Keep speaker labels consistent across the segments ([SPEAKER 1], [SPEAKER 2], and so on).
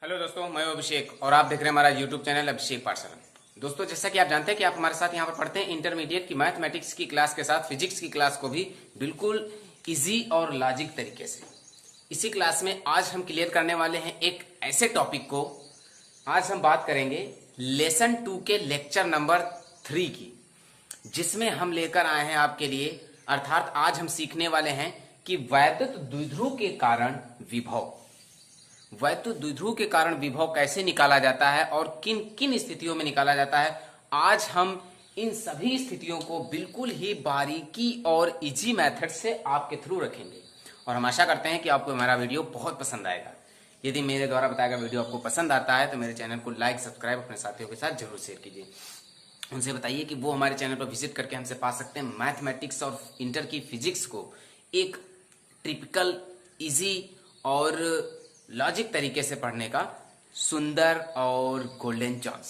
[SPEAKER 1] Hello दोस्तों, मैं अभिषेक और आप देख रहे हैं हमारा यूट्यूब चैनल अभिषेक पाठशाला। दोस्तों, जैसा कि आप जानते हैं कि आप हमारे साथ यहाँ पर पढ़ते हैं इंटरमीडिएट की मैथमेटिक्स की क्लास के साथ फिजिक्स की क्लास को भी बिल्कुल इजी और लॉजिक तरीके से। इसी क्लास में आज हम क्लियर करने वाले हैं एक ऐसे टॉपिक को। आज हम बात करेंगे लेसन 2 के लेक्चर नंबर 3 की, जिसमें हम लेकर आए हैं आपके लिए, अर्थात आज हम सीखने वाले हैं कि वैद्युत द्विध्रुव के कारण विभव, वैद्युत द्विध्रुव के कारण विभव कैसे निकाला जाता है और किन किन स्थितियों में निकाला जाता है। आज हम इन सभी स्थितियों को बिल्कुल ही बारीकी और इजी मेथड से आपके थ्रू रखेंगे और हम आशा करते हैं कि आपको हमारा वीडियो बहुत पसंद आएगा। यदि मेरे द्वारा बताया गया वीडियो आपको पसंद आता है तो मेरे चैनल को लाइक, सब्सक्राइब अपने साथियों के साथ जरूर शेयर कीजिए। उनसे बताइए कि वो हमारे चैनल पर विजिट करके हमसे पा सकते हैं मैथमेटिक्स और इंटर की फिजिक्स को एक टिपिकल, इजी और लॉजिक तरीके से पढ़ने का सुंदर और गोल्डन चांस।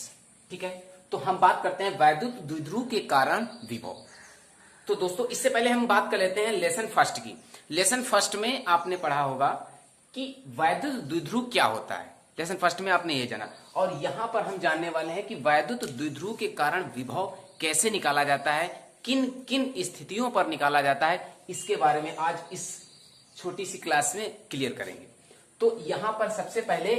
[SPEAKER 1] ठीक है, तो हम बात करते हैं वैद्युत द्विध्रुव के कारण विभव। तो दोस्तों, इससे पहले हम बात कर लेते हैं लेसन फर्स्ट की। लेसन फर्स्ट में आपने पढ़ा होगा कि वैद्युत द्विध्रुव क्या होता है। लेसन फर्स्ट में आपने ये जाना और यहां पर हम जानने वाले हैं कि वैद्युत द्विध्रुव के कारण विभव कैसे निकाला जाता है, किन किन स्थितियों पर निकाला जाता है, इसके बारे में आज इस छोटी सी क्लास में क्लियर करेंगे। तो यहां पर सबसे पहले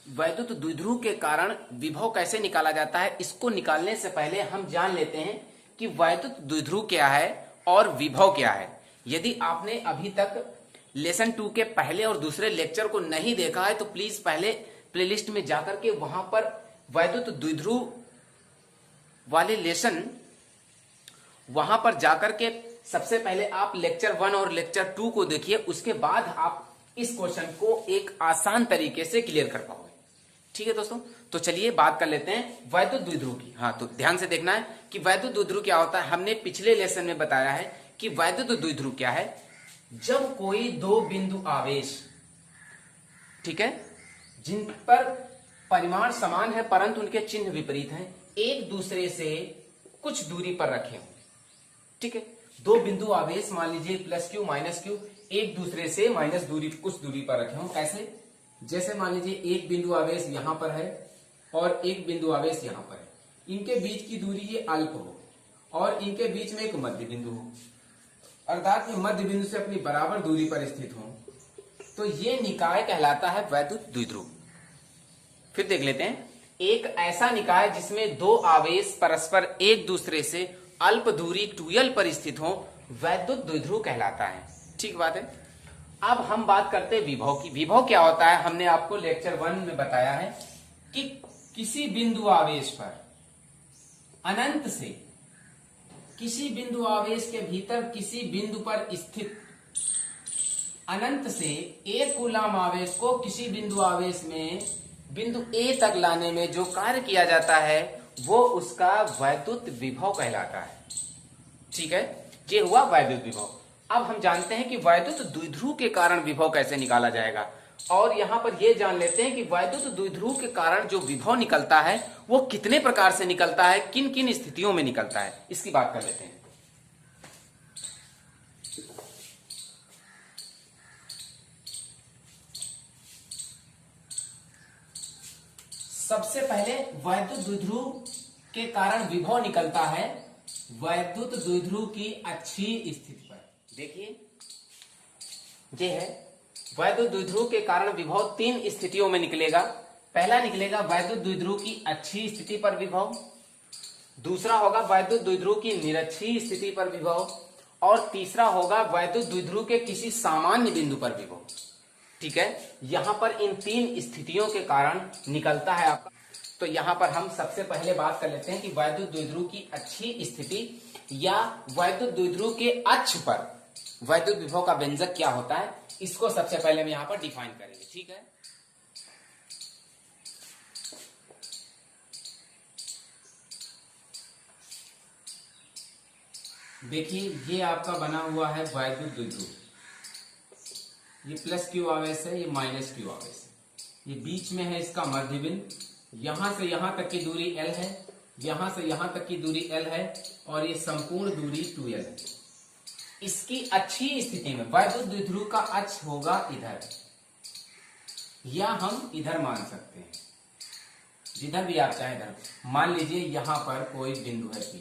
[SPEAKER 1] वैद्युत द्विध्रुव के कारण विभव कैसे निकाला जाता है, इसको निकालने से पहले हम जान लेते हैं कि वैद्युत द्विध्रुव क्या है और विभव क्या है। यदि आपने अभी तक लेसन 2 के पहले और दूसरे लेक्चर को नहीं देखा है तो प्लीज पहले प्लेलिस्ट में जाकर के वहां पर वैद्युत द्विध्रुव वाले लेसन, वहां पर जाकर के सबसे पहले आप लेक्चर 1 और लेक्चर 2 को देखिए। उसके बाद आप इस क्वेश्चन को एक आसान तरीके से क्लियर कर पाओगे। ठीक है दोस्तों, तो चलिए बात कर लेते हैं वैद्युत द्विध्रुव की। हाँ, तो ध्यान से देखना है कि वैद्युत द्विध्रुव क्या होता है। हमने पिछले लेसन में बताया है कि वैद्युत द्विध्रुव क्या है। जब कोई दो बिंदु आवेश, ठीक है, जिन पर परिमाण समान है परंतु उनके चिन्ह विपरीत हैं, एक दूसरे से कुछ दूरी पर रखे हों। ठीक है, दो बिंदु आवेश, मान लीजिए प्लस क्यू माइनस क्यू, एक दूसरे से माइनस दूरी, कुछ दूरी पर रखे हों। कैसे? जैसे मान लीजिए एक बिंदु आवेश यहां पर है और एक बिंदु आवेश यहां पर है। इनके बीच की दूरी ये अल्प हो और इनके बीच में एक मध्य बिंदु हो, अर्थात ये मध्य बिंदु से अपनी बराबर दूरी पर स्थित हो, तो ये निकाय कहलाता है वैद्युत द्विध्रुव। फिर देख लेते हैं, एक ऐसा निकाय जिसमें दो आवेश परस्पर एक दूसरे से अल्प दूरी 2l पर स्थित हो, वैद्युत द्विध्रुव कहलाता है। ठीक बात है। अब हम बात करते हैं विभव की। विभव क्या होता है, हमने आपको लेक्चर 1 में बताया है कि किसी बिंदु आवेश पर अनंत से, किसी बिंदु आवेश के भीतर किसी बिंदु पर स्थित अनंत से एक कूलम आवेश को किसी बिंदु आवेश में बिंदु ए तक लाने में जो कार्य किया जाता है वो उसका वैद्युत विभव कहलाता है। ठीक है, ये हुआ वैद्युत विभव। अब हम जानते हैं कि वैद्युत द्विध्रुव के कारण विभव कैसे निकाला जाएगा और यहां पर यह जान लेते हैं कि वैद्युत द्विध्रुव के कारण जो विभव निकलता है वो कितने प्रकार से निकलता है, किन किन स्थितियों में निकलता है, इसकी बात कर लेते हैं। सबसे पहले वैद्युत द्विध्रुव के कारण विभव निकलता है वैद्युत द्विध्रुव की अच्छी स्थिति पर। देखिए, ये है वैद्युत द्विध्रुव के कारण विभव 3 स्थितियों में निकलेगा। पहला निकलेगा वैद्युत द्विध्रुव की अच्छी स्थिति पर विभव, दूसरा होगा वैद्युत द्विध्रुव की निरक्षी स्थिति पर विभव और तीसरा होगा वैद्युत द्विध्रुव के किसी सामान्य बिंदु पर विभव। ठीक है, यहां पर इन 3 स्थितियों के कारण निकलता है आपका। तो यहां पर हम सबसे पहले बात कर लेते हैं कि वैद्युत द्विध्रुव की अच्छी स्थिति या वैद्युत द्विध्रुव के अक्ष पर वैद्युत विभव का व्यंजक क्या होता है, इसको सबसे पहले हम यहां पर डिफाइन करेंगे। ठीक है, देखिए ये आपका बना हुआ है वैद्युत द्विध्रुव। ये प्लस क्यू आवेश है, ये माइनस क्यू आवेश है, ये बीच में है इसका मध्य बिंदु। यहां से यहां तक की दूरी L है, यहां से यहां तक की दूरी L है और ये संपूर्ण दूरी 2l है। इसकी अच्छी स्थिति में वैद्युत द्विध्रुव का अक्ष होगा इधर, या हम इधर मान सकते हैं, जिधर भी आप चाहें इधर। मान लीजिए यहां पर कोई बिंदु है P,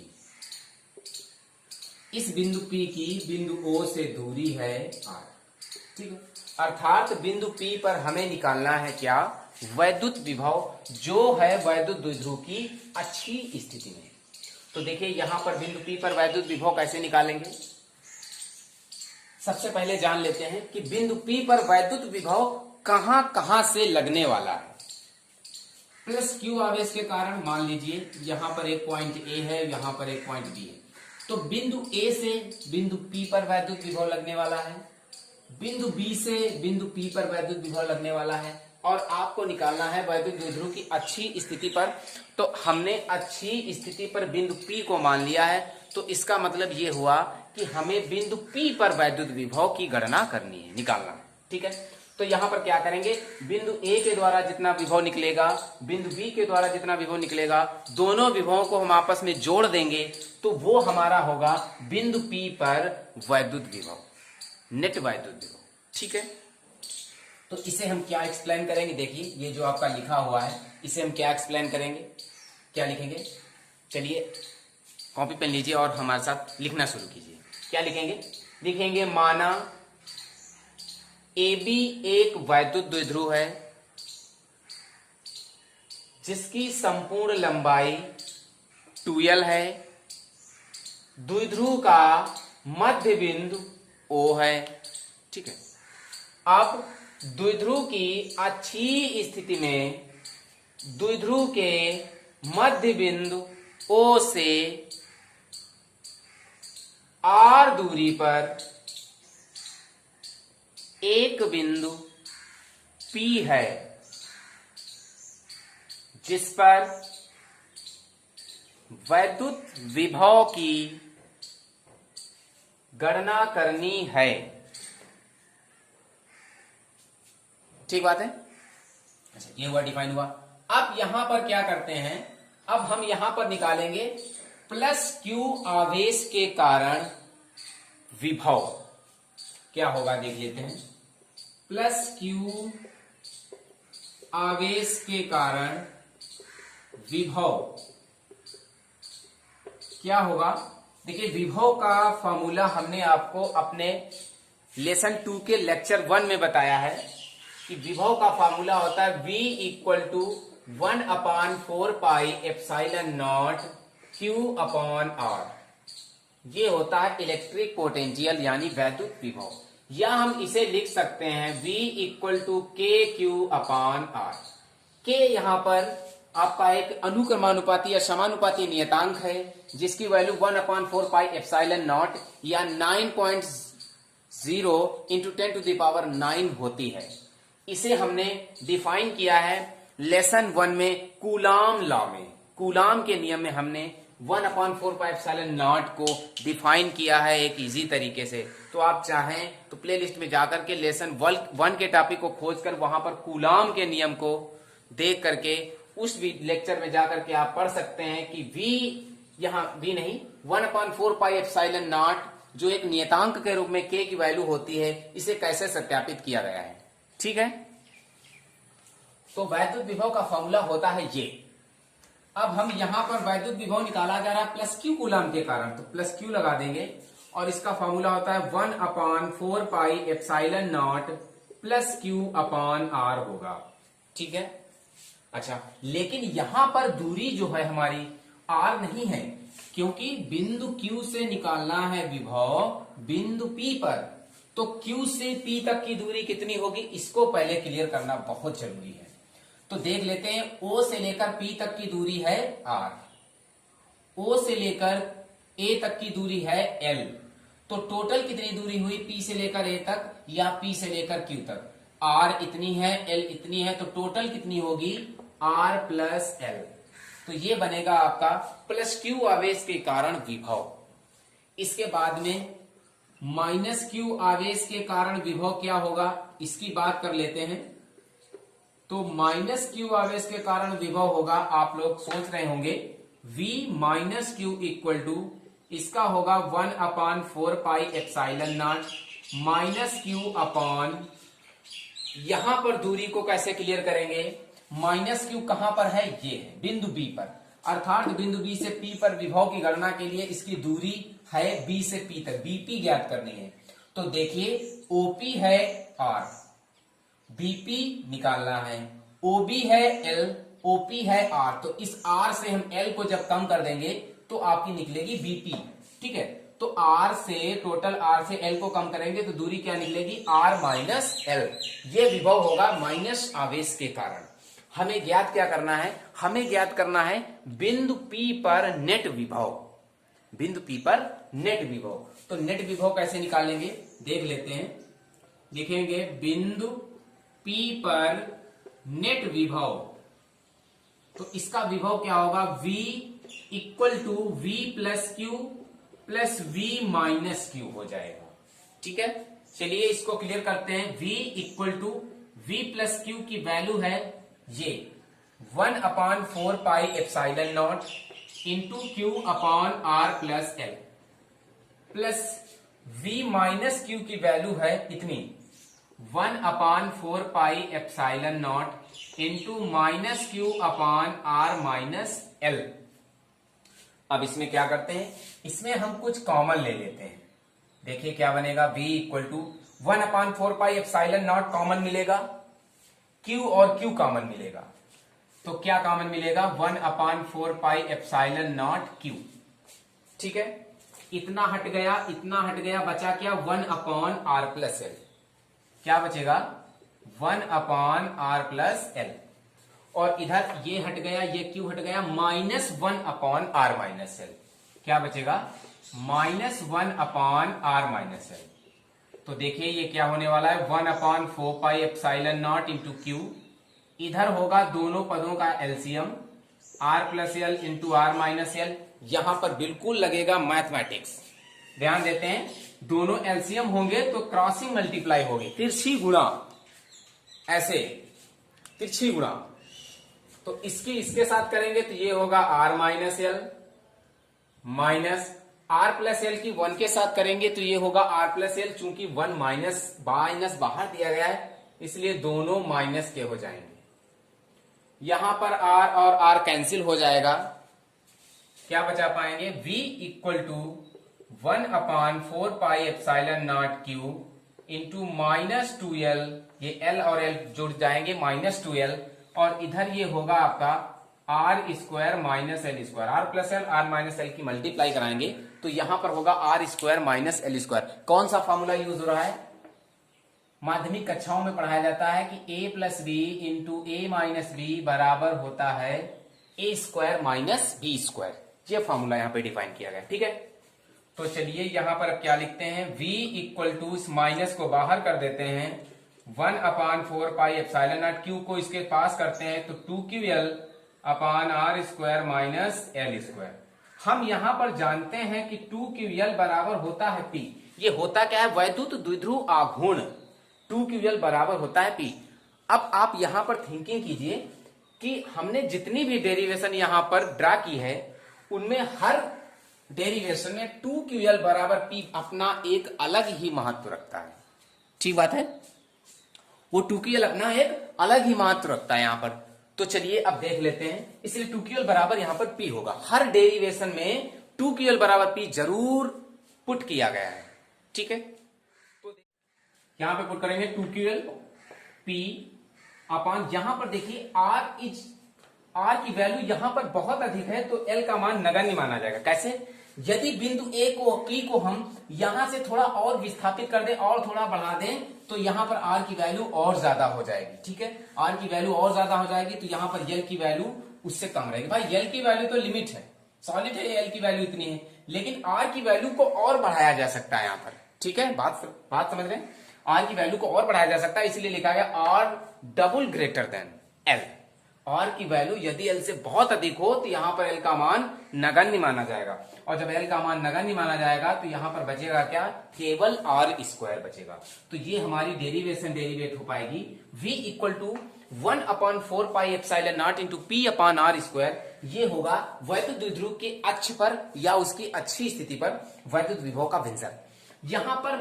[SPEAKER 1] इस बिंदु P की बिंदु O से दूरी है R, ठीक है। अर्थात बिंदु P पर हमें निकालना है क्या, वैद्युत विभव, जो है वैद्युत द्विध्रुव की अच्छी स्थिति में। तो देखिए यहां पर बिंदु P पर वैद्युत विभव कैसे निकालेंगे। सबसे पहले जान लेते हैं कि बिंदु P पर वैद्युत विभव कहां कहां से लगने वाला है। प्लस Q आवेश के कारण मान लीजिए यहां पर एक पॉइंट A है, यहां पर एक पॉइंट B है, तो बिंदु A से बिंदु P पर वैद्युत विभव लगने वाला है, बिंदु B से बिंदु P पर वैद्युत विभव लगने वाला है, और आपको निकालना है वैद्युत द्विध्रुव की अच्छी स्थिति पर। तो हमने अच्छी स्थिति पर बिंदु P को मान लिया है, तो इसका मतलब ये हुआ कि हमें बिंदु P पर वैद्युत विभव की गणना करनी है, निकालना है, ठीक है। तो यहां पर क्या करेंगे, बिंदु A के द्वारा जितना विभव निकलेगा, बिंदु B के द्वारा जितना विभव निकलेगा, दोनों विभवों को हम आपस में जोड़ देंगे, तो वो हमारा होगा बिंदु P पर वैद्युत विभव, नेट वैद्युत विभव, ठीक है। तो इसे हम क्या एक्सप्लेन करेंगे, देखिए ये जो आपका लिखा हुआ है इसे हम क्या एक्सप्लेन करेंगे, क्या लिखेंगे। चलिए कॉपी पेन लीजिए और हमारे साथ लिखना शुरू कीजिए। क्या लिखेंगे, लिखेंगे माना AB एक वैद्युत द्विध्रुव है जिसकी संपूर्ण लंबाई 2L है, द्विध्रुव का मध्य बिंदु O है, ठीक है। अब द्विध्रुव की अच्छी स्थिति में द्विध्रुव के मध्य बिंदु O से R दूरी पर एक बिंदु P है जिस पर वैद्युत विभव की गणना करनी है, ठीक बात है। अच्छा ये हुआ, डिफाइन हुआ। अब यहां पर क्या करते हैं, अब हम यहां पर निकालेंगे प्लस Q आवेश के कारण विभव क्या होगा, देख लेते हैं। प्लस Q आवेश के कारण विभव क्या होगा, देखिए विभव का फॉर्मूला हमने आपको अपने लेसन 2 के लेक्चर 1 में बताया है कि विभव का फॉर्मूला होता है V equal to 1/4 pi epsilon naught Q upon R। ये होता है इलेक्ट्रिक पोटेंशियल यानी वैद्युत विभव, या हम इसे लिख सकते हैं V equal to KQ upon R। K यहां पर आपका एक अनुक्रमानुपाती या समानुपाती नियतांक है जिसकी वैल्यू 1/4 पाई एप्सिलॉन नॉट या 9.0 इंटू 10⁹ होती है। इसे हमने डिफाइन किया है लेसन 1 में कूलाम लॉ में, कूलाम के नियम में हमने 1/4 पाई एप्सिलॉन नॉट को डिफाइन किया है एक इजी तरीके से। तो आप चाहें तो प्लेलिस्ट में जाकर के लेसन 1 के टॉपिक को खोजकर वहां पर कूलाम के नियम को देख करके उस लेक्चर में जाकर के आप पढ़ सकते हैं कि V यहां V नहीं 1/4 पाई एप्सिलॉन नॉट जो एक नियतांक के रूप में K की वैल्यू होती है, इसे कैसे सत्यापित किया गया है, ठीक है। तो वैद्युत विभव का फॉर्मूला होता है ये। अब हम यहां पर वैद्युत विभव निकाला जा रहा है प्लस Q कूलम के कारण, तो प्लस Q लगा देंगे और इसका फॉर्मूला होता है 1/4 pi epsilon not plus Q upon R होगा, ठीक है। अच्छा लेकिन यहां पर दूरी जो है हमारी R नहीं है, क्योंकि बिंदु Q से निकालना है विभव बिंदु P पर, तो Q से P तक की दूरी कितनी होगी इसको पहले क्लियर करना बहुत जरूरी है। तो देख लेते हैं, O से लेकर P तक की दूरी है R, O से लेकर A तक की दूरी है L, तो टोटल कितनी दूरी हुई P से लेकर A तक या P से लेकर Q तक, R इतनी है L इतनी है, तो टोटल कितनी होगी R प्लस L। तो ये बनेगा आपका प्लस Q आवेश के कारण विभव। इसके बाद में माइनस Q आवेश के कारण विभव क्या होगा इसकी बात कर लेते हैं। तो माइनस Q आवेश के कारण विभव होगा, आप लोग सोच रहे होंगे V minus Q equal to इसका होगा 1/4 pi epsilon naught minus Q upon यहां पर दूरी को कैसे क्लियर करेंगे? माइनस क्यू कहां पर है? ये है बिंदु बी पर, अर्थात बिंदु बी से पी पर विभव की गणना के लिए इसकी दूरी है बी से पी तक, बीपी ज्ञात करनी है। तो देखिए ओपी है आर, बीपी निकालना है, ओबी है एल, ओपी है आर। तो इस आर से हम एल को जब कम कर देंगे तो आपकी निकलेगी बीपी। ठीक है, तो आर से, टोटल आर से एल को कम करेंगे तो दूरी क्या निकलेगी? R minus l. ये विभव होगा माइनस आवेश के कारण। हमें ज्ञात क्या करना है? हमें ज्ञात करना है बिंदु पी पर नेट विभव, बिंदु पी पर नेट विभव। तो नेट विभव कैसे निकालेंगे देख लेते हैं। देखेंगे बिंदु पी पर नेट विभव, तो इसका विभव क्या होगा? V equal to V plus q plus V minus q हो जाएगा। ठीक है, चलिए इसको क्लियर करते हैं। V equal to V plus q की वैल्यू है ये 1/4 pi epsilon naught into q upon r plus l, plus V minus q की वैल्यू है इतनी 1/4 pi epsilon naught into minus q upon r minus l. अब इसमें क्या करते हैं? इसमें हम कुछ कॉमन ले लेते हैं। देखिए क्या बनेगा? V equal to 1/4 pi epsilon naught common मिलेगा, Q और Q कॉमन मिलेगा। तो क्या कॉमन मिलेगा? 1/4 पाई एप्सिलॉन नॉट Q। ठीक है, इतना हट गया, इतना हट गया, बचा क्या? 1/r plus L. क्या बचेगा? 1/r plus L. और इधर ये हट गया, ये क्यू हट गया, -1/r माइनस एल। क्या बचेगा? -1/r minus L. तो देखिए ये क्या होने वाला है? 1/4 pi epsilon naught into q, इधर होगा दोनों पदों का LCM r plus l into r minus l. यहां पर बिल्कुल लगेगा मैथमेटिक्स, ध्यान देते हैं। दोनों एलसीएम होंगे तो क्रॉसिंग मल्टीप्लाई होगी, तिरछी गुणा, ऐसे तिरछी गुणा। तो इसके साथ करेंगे तो ये होगा r minus L, minus r plus L की 1 के साथ करेंगे तो ये होगा r प्लस एल। चूंकि 1 माइनस बाहर दिया गया है इसलिए दोनों माइनस के हो जाएंगे। यहां पर r और r कैंसिल हो जाएगा, क्या बचा पाएंगे? v equal to 1/4 pi epsilon naught q into -2l, ये l और l जुड़ जाएंगे, -2l। और इधर ये होगा आपका r square minus l square, r plus L r minus L की मल्टीप्लाई कराएंगे तो यहां पर होगा r square minus l square. कौन सा फॉर्मूला यूज हो रहा है? माध्यमिक कक्षाओं में पढ़ाया जाता है कि a plus b into a minus b बराबर होता है a square minus b square. ये फॉर्मूला यहां पे डिफाइन किया गया। ठीक है, तो चलिए यहां पर अब क्या लिखते हैं? v इक्वल टू, इस माइनस को बाहर कर देते हैं, 1/4 पाई एप्सिलॉन नॉट क्यू को इसके पास करते हैं तो 2ql upon are square minus l square. हम यहां पर जानते हैं कि 2ql बराबर होता है p। ये होता क्या है? वैद्युत द्विध्रुव आघूर्ण। 2ql बराबर होता है p। अब आप यहां पर थिंकिंग कीजिए कि हमने जितनी भी डेरिवेशन यहां पर ड्रा की है उनमें हर डेरिवेशन में 2ql बराबर p अपना एक अलग ही महत्व रखता है। ठीक बात है, वो 2ql अपना एक अलग ही महत्व रखता है यहां पर। तो चलिए अब देख लेते हैं, इसलिए 2ql बराबर यहां पर p होगा। हर डेरिवेशन में 2ql बराबर p जरूर पुट किया गया है। ठीक है, तो यहां पे पुट करेंगे 2ql p अपॉन, यहां पर देखिए r की वैल्यू यहां पर बहुत अधिक है तो l का मान नगण्य माना जाएगा। कैसे? यदि बिंदु a को, p को हम यहां से थोड़ा और विस्थापित कर दें और थोड़ा बढ़ा दें तो यहां पर r की वैल्यू और ज्यादा हो जाएगी। ठीक है, r की वैल्यू और ज्यादा हो जाएगी तो यहां पर l की वैल्यू उससे कम रहेगी। भाई l की वैल्यू तो लिमिट है, सॉलिड है, l की वैल्यू इतनी है, लेकिन r की वैल्यू को और बढ़ाया जा सकता है यहां पर। ठीक है, बात समझ रहे हैं? r की वैल्यू को और बढ़ाया जा सकता है, इसलिए लिखा गया r double greater than l। r की वैल्यू यदि l से बहुत अधिक हो तो यहां पर l का मान नगण्य माना जाएगा, और जब l का मान नगण्य माना जाएगा तो यहां पर बचेगा क्या? केवल r स्क्वायर बचेगा। तो ये हमारी डेरिवेशन डेरिवेट हो पाएगी v equal to 1/4 pi epsilon naught into p upon r square. ये होगा वैद्युत द्विध्रुव के अक्ष पर या उसकी अच्छी स्थिति पर वैद्युत विभव का व्यंजक। यहां पर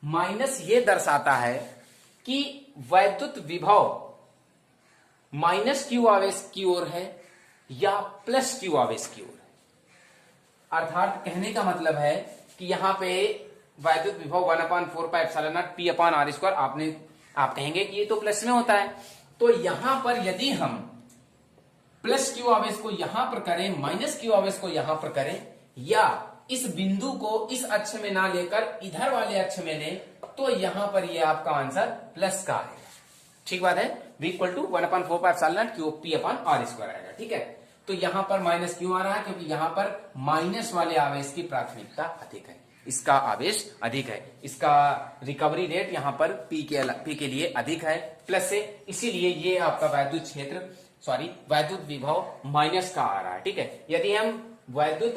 [SPEAKER 1] माइनस ये दर्शाता है कि वैद्युत विभव माइनस क्यू आवेश की ओर है या प्लस क्यू आवेश की ओर है। अर्थात कहने का मतलब है कि यहां पे वैद्युत विभव 1/4πε0 P/r², आप कहेंगे कि ये तो प्लस में होता है, तो यहां पर यदि हम प्लस क्यू आवेश को यहां पर करें, माइनस क्यू आवेश को यहां पर करें, या इस बिंदु को इस अक्ष में ना लेकर इधर वाले अक्ष में लें, तो यहां पर ये आपका आंसर प्लस का आएगा। ठीक बात है, V = 1/4πε0 P/r² आएगा। ठीक है, तो यहां पर माइनस क्यों आ रहा है? क्योंकि यहां पर माइनस वाले आवेश की प्राथमिकता अधिक है, इसका आवेश अधिक है, इसका रिकवरी रेट यहां पर P के लिए अधिक है प्लस से, इसीलिए ये आपका वैद्युत विभव माइनस का आ रहा है। ठीक है, यदि हम वैद्युत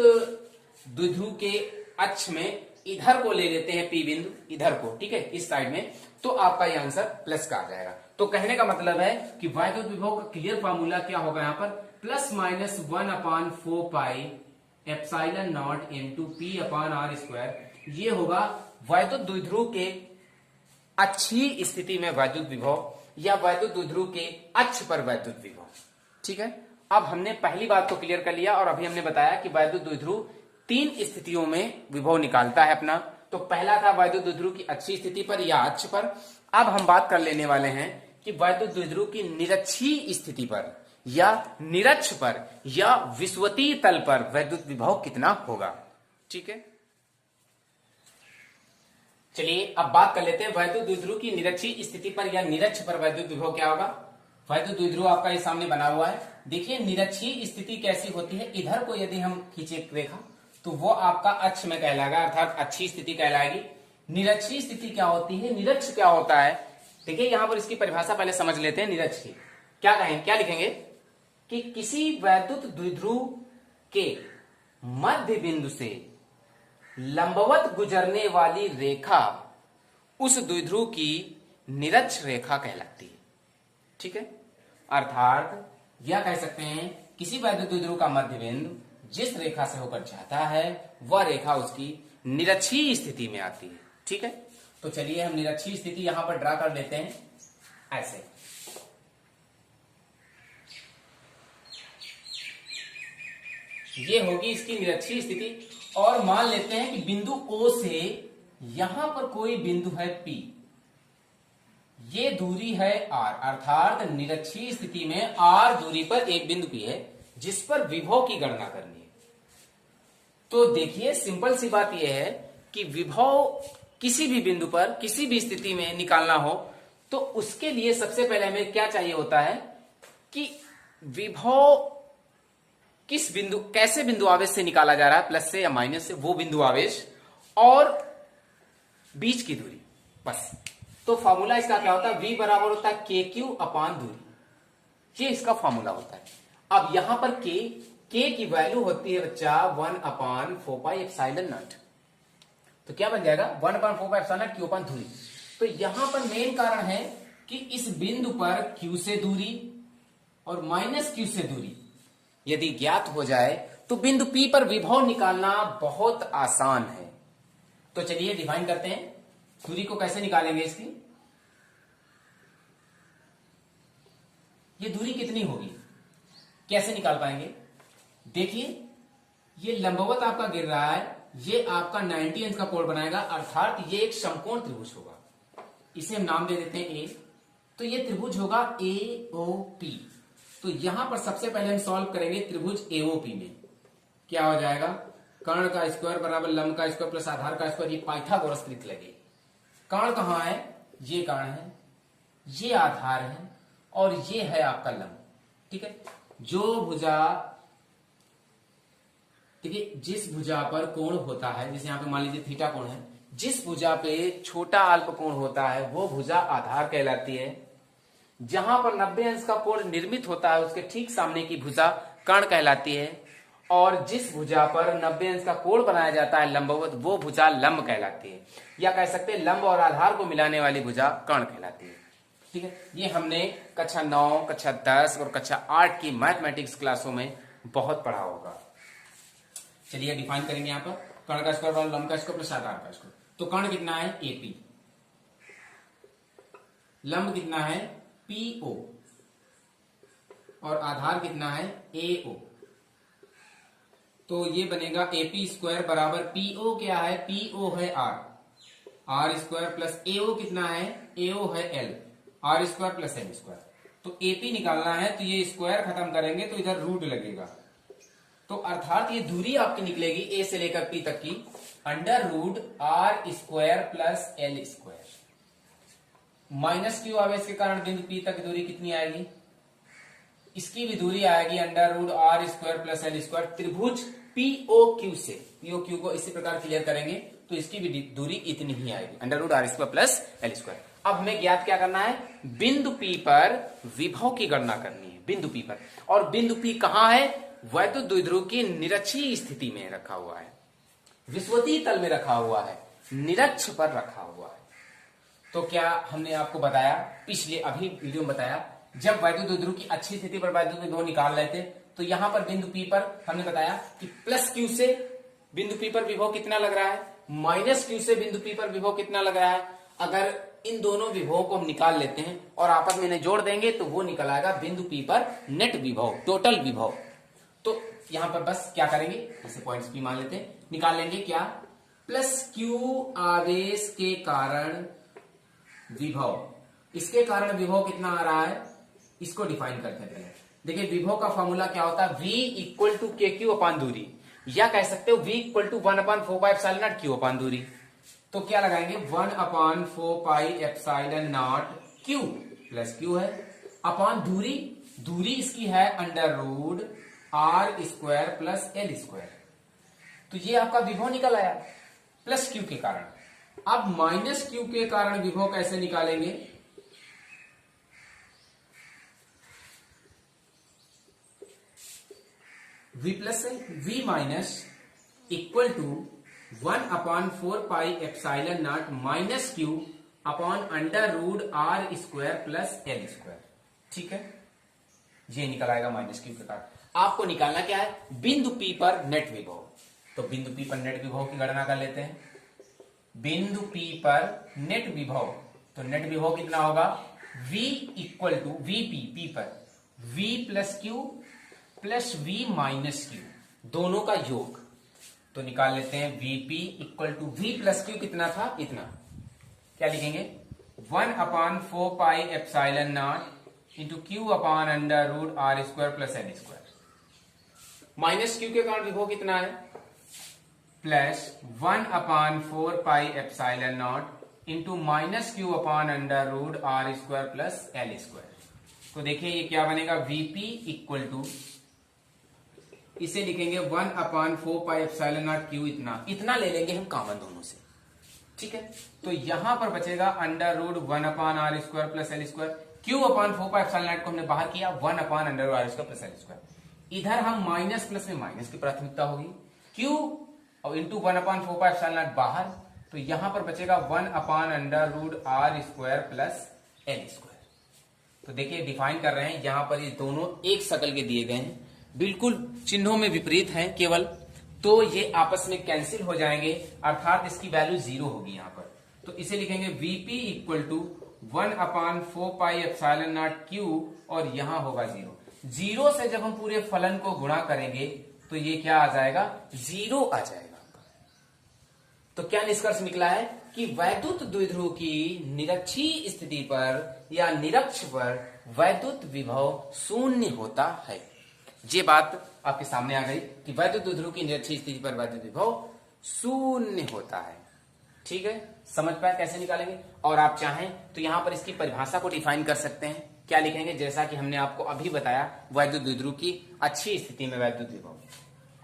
[SPEAKER 1] द्विध्रुव के अक्ष में इधर को ले लेते हैं, P बिंदु इधर को, ठीक है, इस साइड में, तो आपका ये आंसर प्लस का आ जाएगा। तो कहने का मतलब है कि वैद्युत विभव का क्लियर फार्मूला क्या होगा यहां पर, +/1/4πε0 into P/r²। ये होगा वैद्युत द्विध्रुव के अच्छी स्थिति में वैद्युत विभव या वैद्युत द्विध्रुव के अक्ष पर वैद्युत विभव। ठीक है, अब हमने पहली बात को क्लियर कर लिया और अभी हमने बताया कि वैद्युत द्विध्रुव 3 स्थितियों में विभव निकालता है अपना। तो पहला था वैद्युत द्विध्रुव की अच्छी स्थिति पर या अक्ष पर। अब हम बात कर लेने वाले हैं कि वैद्युत द्विध्रुव की निरक्षीय स्थिति पर या निरक्ष पर या विषुवतीय तल पर वैद्युत विभव कितना होगा। ठीक है, चलिए अब बात कर लेते हैं वैद्युत द्विध्रुव की निरक्षीय स्थिति पर या निरक्ष पर वैद्युत विभव क्या होगा। वैद्युत द्विध्रुव आपका ये सामने बना हुआ है, देखिए निरक्षीय स्थिति कैसी होती है। इधर को यदि हम खींचे रेखा तो वो आपका अक्ष में कहलाएगा, अर्थात अच्छी स्थिति कहलाएगी। निरक्षीय स्थिति क्या होती है, निरक्ष क्या होता है, देखिए यहां पर इसकी परिभाषा पहले समझ लेते हैं। निरक्ष की क्या लिखेंगे कि किसी वैद्युत द्विध्रुव के मध्य बिंदु से लंबवत गुजरने वाली रेखा उस द्विध्रुव की निरक्ष रेखा कहलाती है। ठीक है, अर्थात यह कह सकते हैं किसी वैद्युत द्विध्रुव का मध्य बिंदु जिस रेखा से होकर जाता है वह रेखा उसकी निरक्षीय स्थिति में आती है। ठीक है, तो चलिए हम निरक्षीय स्थिति यहां पर ड्रा कर लेते हैं ऐसे। ये होगी इसकी निरक्षीय स्थिति और मान लेते हैं कि बिंदु O से यहां पर कोई बिंदु है P, ये दूरी है R, अर्थात निरक्षीय स्थिति में R दूरी पर एक बिंदु P है जिस पर विभव की गणना करनी है। तो देखिए सिंपल सी बात यह है कि विभव किसी भी बिंदु पर किसी भी स्थिति में निकालना हो तो उसके लिए सबसे पहले हमें क्या चाहिए होता है कि विभव किस बिंदु, कैसे बिंदु आवेश से निकाला जा रहा है, प्लस से या माइनस से, वो बिंदु आवेश और बीच की दूरी, बस। तो फॉर्मूला इसका क्या होता है, V बराबर होता है KQ/दूरी, ये इसका फॉर्मूला होता है। अब यहां पर K की वैल्यू होती है बच्चा 1/4πε0, तो क्या बन जाएगा 1/4πε0 Q/दूरी। तो यहां पर मेन कारण है कि इस बिंदु पर Q से दूरी और माइनस Q से दूरी यदि ज्ञात हो जाए तो बिंदु P पर विभव निकालना बहुत आसान है। तो चलिए डिफाइन करते हैं, दूरी को कैसे निकालेंगे इसकी, ये दूरी कितनी होगी, कैसे निकाल पाएंगे। देखिए ये लंबवत आपका गिर रहा है, ये आपका 90 अंश का कोण बनाएगा, अर्थात ये एक समकोण त्रिभुज होगा। इसे हम नाम दे देते हैं ए। तो ये त्रिभुज होगा AOP। तो यहां पर सबसे पहले हम सॉल्व करेंगे त्रिभुज AOP में। क्या हो जाएगा, कर्ण का स्क्वायर बराबर लंब का स्क्वायर प्लस आधार का स्क्वायर, ये पाइथागोरस रीत लगे। कर्ण कहां है, ये कर्ण है, ये आधार है और ये है आपका लंब। ठीक है, जो भुजा, देखिए जिस भुजा पर कोण होता है, जैसे यहां पे मान लीजिए थीटा कोण है, जिस भुजा पे छोटा अल्प कोण होता है वो भुजा आधार कहलाती है। जहां पर 90 अंश का कोण निर्मित होता है उसके ठीक सामने की भुजा कर्ण कहलाती है, और जिस भुजा पर 90 अंश का कोण बनाया जाता है लंबवत, वो भुजा लंब कहलाती है, या कह सकते हैं लंब और आधार को मिलाने वाली भुजा कर्ण कहलाती है। ठीक है, ये हमने कक्षा 9, कक्षा 10 और कक्षा 8 की मैथमेटिक्स क्लासों में बहुत पढ़ा होगा। चलिए डिफाइन करेंगे यहां पर, कर्ण का स्क्वायर लंब का स्क्वायर प्लस आधार का स्क्वायर। तो कर्ण कितना है AP, लंब कितना है PO और आधार कितना है AO। तो ये बनेगा AP स्क्वायर बराबर PO क्या है, PO है R स्क्वायर प्लस AO कितना है, AO है L, R square plus L square. तो AP निकालना है तो ये स्क्वायर खत्म करेंगे तो इधर रूट लगेगा, तो अर्थात ये दूरी आपकी निकलेगी A से लेकर P तक की under root R square plus L square. Minus q आवेश के कारण बिंदु P तक दूरी कितनी आएगी, इसकी भी दूरी आएगी under root R square plus L square. त्रिभुज POQ से, POQ को इसी प्रकार क्लियर करेंगे तो इसकी भी दूरी इतनी ही आएगी under root R square plus L square. अब हमें ज्ञात क्या करना है, बिंदु P पर विभव की गणना करनी है, बिंदु P पर। और बिंदु P कहां है, वैद्युत द्विध्रुव की निरक्षीय स्थिति में रखा हुआ है, विषुवतीय तल में रखा हुआ है, निरक्ष पर रखा हुआ है। तो क्या हमने आपको बताया पिछले अभी वीडियो में बताया, जब वैद्युत द्विध्रुव की अच्छी स्थिति पर वैद्युत विभव निकाल रहे थे तो यहां पर बिंदु P पर हमने बताया कि प्लस Q से बिंदु P पर विभव कितना लग रहा है, माइनस Q से बिंदु P पर विभव कितना लग रहा है। अगर इन दोनों विभवों को हम निकाल लेते हैं और आपस में इन्हें जोड़ देंगे तो वो निकल आएगा बिंदु P पर नेट विभव, टोटल विभव। तो यहां पर बस क्या करेंगे, जैसे पॉइंट्स P मान लेते हैं, निकाल लेंगे क्या, प्लस Q आवेश के कारण विभव, इसके कारण विभव कितना आ रहा है, इसको डिफाइन करते हैं। देखिए विभव का फॉर्मूला क्या होता है, V equal to KQ upon दूरी, या कह सकते हो V equal to 1 upon 4 pi epsilon naught Q upon दूरी। तो क्या लगाएंगे, 1 upon 4 pi epsilon naught Q plus Q है अपान दूरी, दूरी इसकी है under root R square plus L square. तो ये आपका विभव निकल आया प्लस Q के कारण। अब माइनस Q के कारण विभव कैसे निकालेंगे, V प्लस है, V minus equal to 1 upon 4 pi epsilon naught minus Q upon under root R square plus L square. ठीक है, ये निकल आएगा माइनस Q के कारण। आपको निकालना क्या है, बिंदु P पर नेट विभव। तो बिंदु P पर नेट विभव की गणना कर लेते हैं। बिंदु P पर नेट विभव, तो नेट विभव कितना होगा, V equal to VP, P पर V plus Q plus V minus Q, दोनों का योग। तो निकाल लेते हैं VP equal to V plus Q कितना था, इतना। क्या लिखेंगे, 1 upon 4 pi epsilon naught into Q upon under root R square plus L square. Minus Q के कारण विभव कितना है, plus 1 upon 4 pi epsilon naught into minus Q upon under root R square plus L square. तो देखिए ये क्या बनेगा, VP इक्वल टू, इसे लिखेंगे 1 upon 4 pi epsilon naught Q, इतना ले लेंगे हम कॉमन दोनों से। ठीक है, तो यहां पर बचेगा under root 1 upon R square plus L square. Q upon 4 pi epsilon naught को हमने बाहर किया, 1 upon under root R square plus L square. इधर हम माइनस प्लस में माइनस की प्राथमिकता होगी, Q और into 1 upon 4 pi epsilon naught बाहर, तो यहां पर बचेगा 1 upon under root R square plus L square. तो देखिए डिफाइन कर रहे हैं, यहां पर ये दोनों एक शकल के दिए गए हैं, बिल्कुल चिन्हों में विपरीत हैं केवल, तो ये आपस में कैंसिल हो जाएंगे, अर्थात इसकी वैल्यू 0 होगी यहां पर। तो इसे लिखेंगे VP equal to 1 upon 4 pi epsilon naught Q और यहां होगा 0। 0 से जब हम पूरे फलन को गुणा करेंगे तो ये क्या आ जाएगा, 0 आ जाएगा। तो क्या निष्कर्ष निकला है कि वैद्युत द्विध्रुव की निरक्षीय स्थिति पर या निरक्ष पर वैद्युत विभव शून्य होता है। ये बात आपके सामने आ गई कि वैद्युत द्विध्रुव की निरक्षीय स्थिति पर वैद्युत विभव शून्य होता है। ठीक है, समझ पाए कैसे निकालेंगे। और आप चाहें तो यहां पर इसकी परिभाषा को डिफाइन कर सकते हैं। क्या लिखेंगे, जैसा कि हमने आपको अभी बताया वैद्युत द्विध्रुव की अच्छी स्थिति में वैद्युत विभव,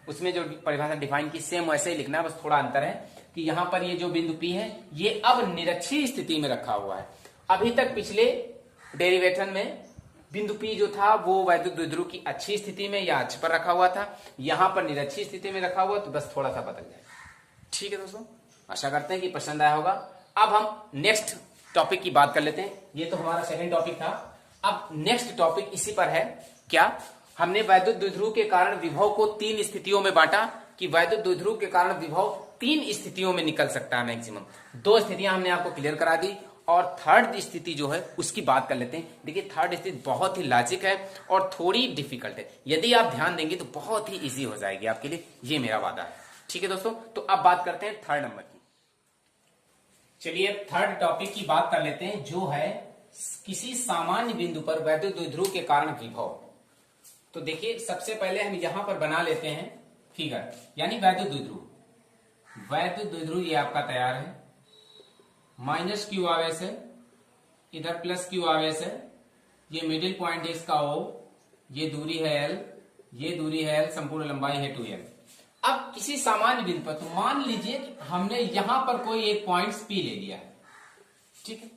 [SPEAKER 1] उसमें जो परिभाषा डिफाइन की सेम वैसे ही लिखना है, बस थोड़ा अंतर है कि यहां पर ये जो बिंदु P है ये अब निरक्षीय स्थिति में रखा हुआ है। अभी तक पिछले डेरिवेशन में बिंदु P जो था वो वैद्युत द्विध्रुव की अच्छी स्थिति में या अक्ष पर रखा हुआ था, यहां पर निरक्षीय स्थिति में रखा हुआ, तो बस थोड़ा सा बदल जाए। ठीक है दोस्तों, आशा करते हैं कि पसंद आया होगा। अब हम नेक्स्ट टॉपिक की बात कर लेते हैं। ये तो हमारा सेकंड टॉपिक था। अब नेक्स्ट टॉपिक इसी पर है। क्या, हमने वैद्युत द्विध्रुव के कारण विभव को 3 स्थितियों में बांटा कि वैद्युत द्विध्रुव के कारण विभव 3 स्थितियों में निकल सकता है मैक्सिमम। 2 स्थितियां हमने आपको क्लियर करा दी और थर्ड स्थिति जो है उसकी बात कर लेते हैं। देखिए थर्ड स्थिति बहुत ही लॉजिक है और थोड़ी डिफिकल्ट है, यदि आप ध्यान देंगे तो बहुत ही इजी हो जाएगी आपके लिए, ये मेरा वादा है। ठीक है दोस्तों, तो अब बात करते हैं थर्ड नंबर की। चलिए थर्ड टॉपिक की बात कर लेते हैं, जो है किसी सामान्य बिंदु पर वैद्युत द्विध्रुव के कारण विभव। तो देखिए सबसे पहले हम यहां पर बना लेते हैं फिगर, यानी वैद्युत द्विध्रुव। वैद्युत द्विध्रुव ये आपका तैयार है, माइनस क्यू आवेश है, इधर प्लस क्यू आवेश है, ये मिडिल पॉइंट है इसका O, ये दूरी है L, ये दूरी है L, संपूर्ण लंबाई है 2L। अब किसी सामान्य बिंदु पर, तो मान लीजिए कि हमने यहां पर कोई एक पॉइंट P ले लिया है, ठीक है।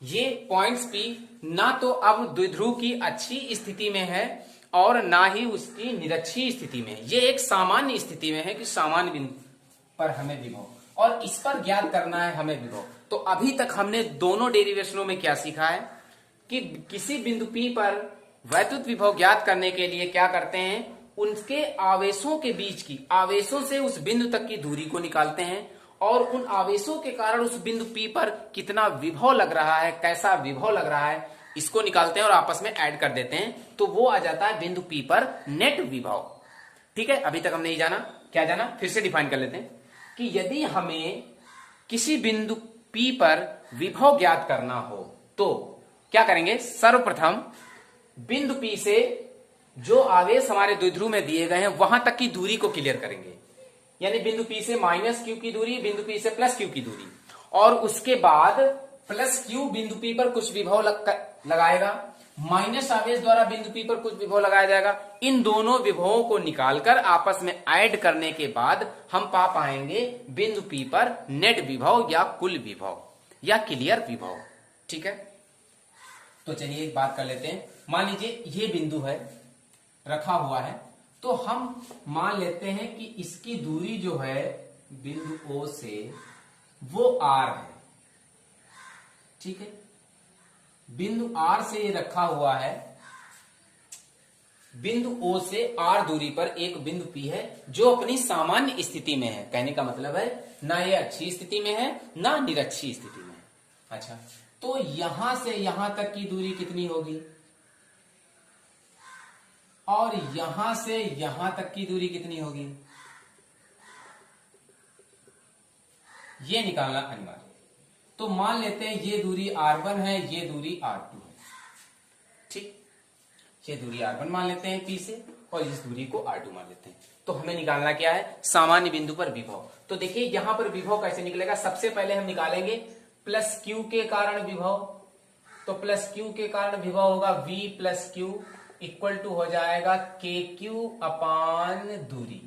[SPEAKER 1] ये पॉइंट P ना तो अब द्विध्रुव की अच्छी स्थिति में है और ना ही उसकी निरक्षीय स्थिति में है, ये एक सामान्य स्थिति में है कि सामान्य बिंदु पर हमें विभव, और इस पर ज्ञात करना है हमें विभव। तो अभी तक हमने दोनों डेरिवेशनों में क्या सीखा है कि किसी बिंदु P पर वैद्युत विभव ज्ञात करने के लिए क्या करते हैं, उनके आवेशों के बीच की, आवेशों से उस बिंदु तक की दूरी को निकालते हैं और उन आवेशों के कारण उस बिंदु P पर कितना विभव लग रहा है, कैसा विभव लग रहा है, इसको निकालते हैं और आपस में ऐड कर देते हैं, तो वो आ जाता है बिंदु P पर नेट विभव। ठीक है, अभी तक हमने नहीं जाना, क्या जाना, फिर से डिफाइन कर लेते हैं कि यदि हमें किसी बिंदु P पर विभव ज्ञात करना हो तो क्या करेंगे, सर्वप्रथम बिंदु P से जो आवेश हमारे द्विध्रुव में दिए गए हैं वहां तक की दूरी को क्लियर करेंगे, यानी बिंदु P से माइनस क्यू की दूरी, बिंदु P से प्लस क्यू की दूरी, और उसके बाद प्लस क्यू बिंदु P पर कुछ विभव लगाएगा, माइनस आवेश द्वारा बिंदु P पर कुछ विभव लगाया जाएगा। इन दोनों विभवों को निकालकर आपस में ऐड करने के बाद हम पा पाएंगे बिंदु P पर नेट विभव या कुल विभव या क्लियर विभव। ठीक है, तो चलिए एक बात कर लेते हैं। मान लीजिए ये बिंदु है, रखा हुआ है, तो हम मान लेते हैं कि इसकी दूरी जो है बिंदु O से वो R है। ठीक है, बिंदु R से ये रखा हुआ है, बिंदु O से R दूरी पर एक बिंदु P है जो अपनी सामान्य स्थिति में है। कहने का मतलब है ना ये अच्छी स्थिति में है ना निरक्षी स्थिति में है। अच्छा, तो यहां से यहां तक की दूरी कितनी होगी और यहां से यहां तक की दूरी कितनी होगी, ये निकालना अनिवार्य। तो मान लेते हैं ये दूरी R1 है, ये दूरी R2 है। ठीक, ये दूरी R1 मान लेते हैं P से और इस दूरी को R2 मान लेते हैं। तो हमें निकालना क्या है, सामान्य बिंदु पर विभव। तो देखिए यहां पर विभव कैसे निकलेगा, सबसे पहले हम निकालेंगे प्लस Q के कारण विभव। तो प्लस Q के कारण विभव होगा V plus Q equal to हो जाएगा KQ अपान दूरी।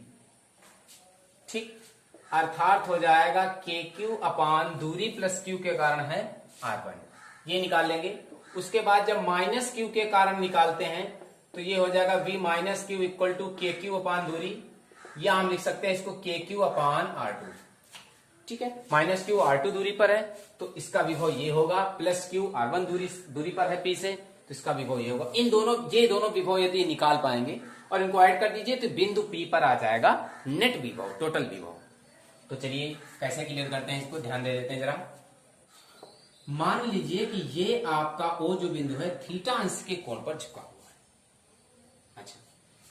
[SPEAKER 1] ठीक, अर्थात हो जाएगा KQ अपान दूरी प्लस Q के कारण है R1, ये निकाल लेंगे। उसके बाद जब माइनस Q के कारण निकालते हैं तो ये हो जाएगा V minus Q equal to KQ upon दूरी, या हम लिख सकते हैं इसको KQ अपान R2। ठीक है, माइनस Q R2 दूरी पर है तो इसका विभव ये होगा, प्लस Q R1 दूरी पर है P से तो इसका विभव ये होगा। इन दोनों, ये दोनों विभव यदि निकाल पाएंगे और इनको ऐड कर दीजिए तो बिंदु P पर आ जाएगा नेट विभव, टोटल विभव। तो चलिए कैसे क्लियर करते हैं इसको, ध्यान दे देते हैं जरा। मान लीजिए कि ये आपका O जो बिंदु है थीटा अंश के कोण पर झुका हुआ है। अच्छा,